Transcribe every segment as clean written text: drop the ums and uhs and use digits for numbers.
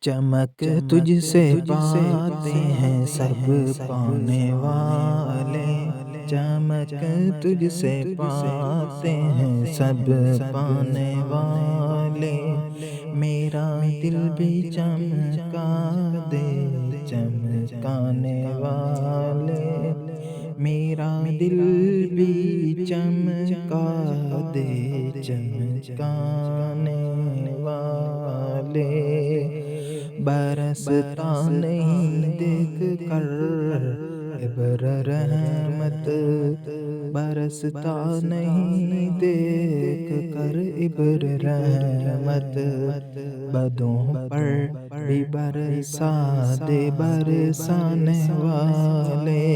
چمک تجھ سے پاتے ہیں سب پانے والے، چمک تجھ سے پاتے ہیں سب پانے والے، میرا دل بھی چمکا دے چمکانے والے، میرا دل بھی چمکا دے چمکانے والے، برستا نہیں دیکھ کر ابر رحمت، برستا نہیں دیکھ کر ابر رحمت، بدوں پر بھی برسا دے برسانے والے،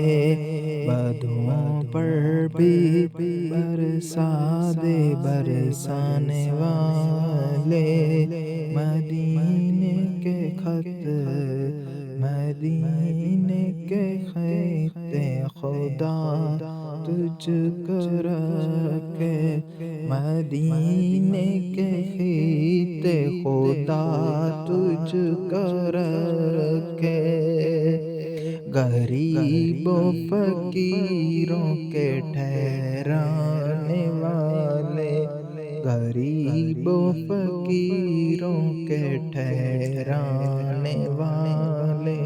بدوں پر بھی برسا دے برسانے والے، مدینے کے خط مدینے کے خط خدا تجھ کو رکھے، مدینے کے خط خدا تجھ کو رکھے، غریب و فقیروں کے ٹھہرانے والے، غریب و فقیروں کے ٹھہرانے والے،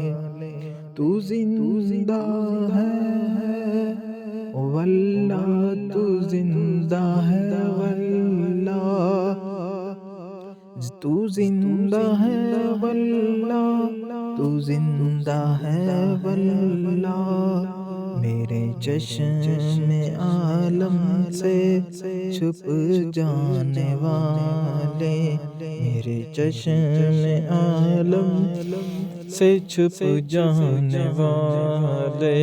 تو زندہ ہے واللہ تو زندہ ہے واللہ، تو زندہ ہے واللہ تو زندہ ہے واللہ، میرے چشم عالم سے چھپ جانے والے، میرے چشم عالم سے چھپ جانے والے،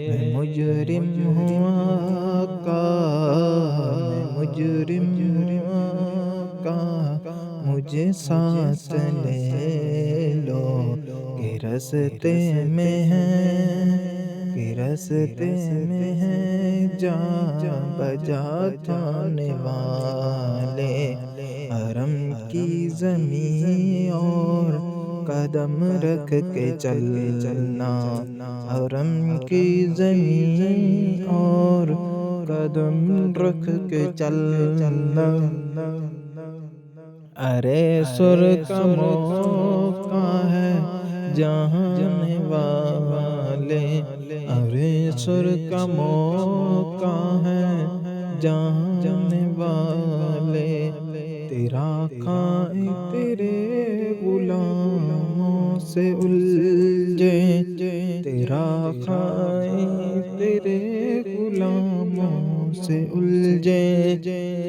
میں مجرم ہوں آقا، میں مجرم ہوں آقا، مجھے ساتھ لے لو کہ رستے میں ہے، کہ رستے میں ہے جان بجا تھانے والے، حرم کی زمین اور قدم رکھ کے چلنا، حرم کی زمین اور قدم رکھ کے چلنا، ارے سر کا موقع ہے جانے والے، ارے سر کا موقع ہے جانے والے، تیرا کھائیں تیرے غلاموں سے الجھے، تیرا کھائیں تیرے غلاموں سے الجھے،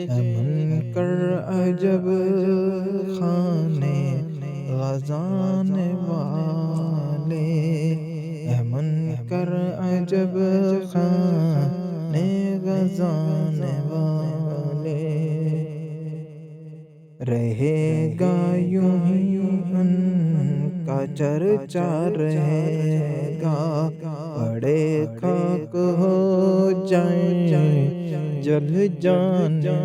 امن کر عجب خانے غزانے والے، امن کر عجب خانے غزانے والے، رہے گا یوں ہی ان کا چرچا رہے گا، بڑے خاک ہو جائیں جل جانے،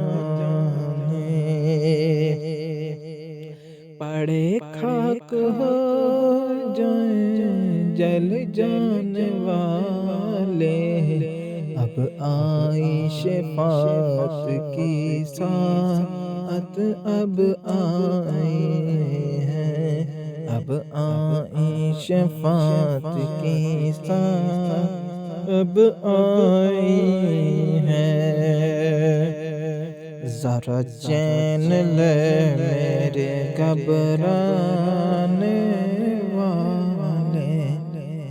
بڑے خاک ہو جائیں جل جانے والے، اب آئی شفاعت کی ساعت، اب آئی ہے، اب آئی شفاعت کی ساعت، اب آئی ہے، ذرا چین لے میرے گھبرانے والے،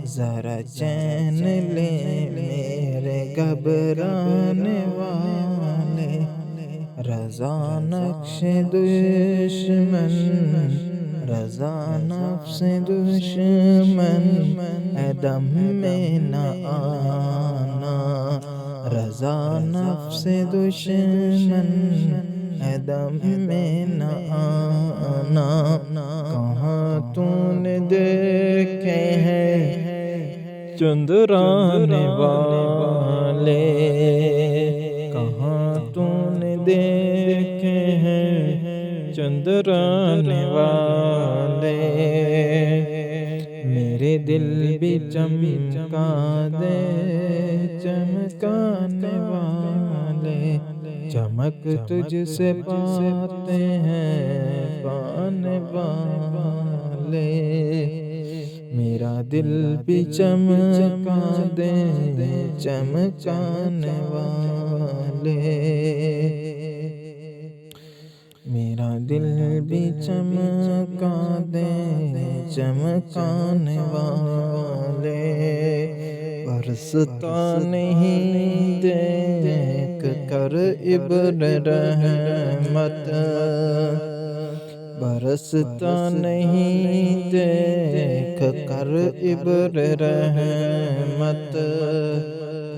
ذرا چین لے میرے گھبرانے والے، رضا نقش دشمن، رضا نفس دشمن، اے دم میں نہ آنا، رضا نفس دشمن، اے دم میں نہ آنا، کہاں تو نے دیکھے ہیں چندرانے والے، کہاں تو نے دیکھے ہیں چندرانے والے، میرے دل بھی چمکا دے چمکانے والے، چمک تجھ سے پاتے ہیں پانے والے، میرا دل بھی چمکا دے چمکانے والے، میرا دل بھی چمکا دے چمکانے والے، برستا نہیں دیکھ کر ابر رحمت، برستا نہیں دیکھ کر ابر رحمت،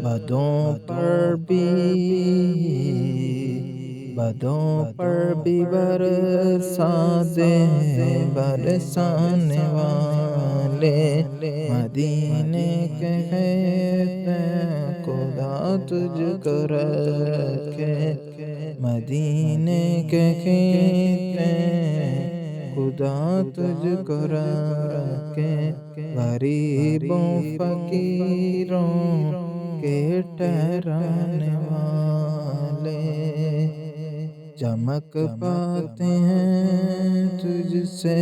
بدوں پر بھی برسا دے برسانے والے، مدینے کے کہتے خدا تجھ کو رکھے، مدینے کے کہتے خدا تجھ کو رکھے، غریبوں فقیروں کے ٹھہرانے والے، چمک پاتے ہیں تجھ سے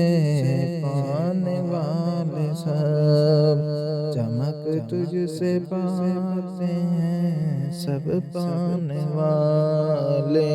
پانے والے سب، چمک تجھ سے پاتے ہیں سب پانے والے۔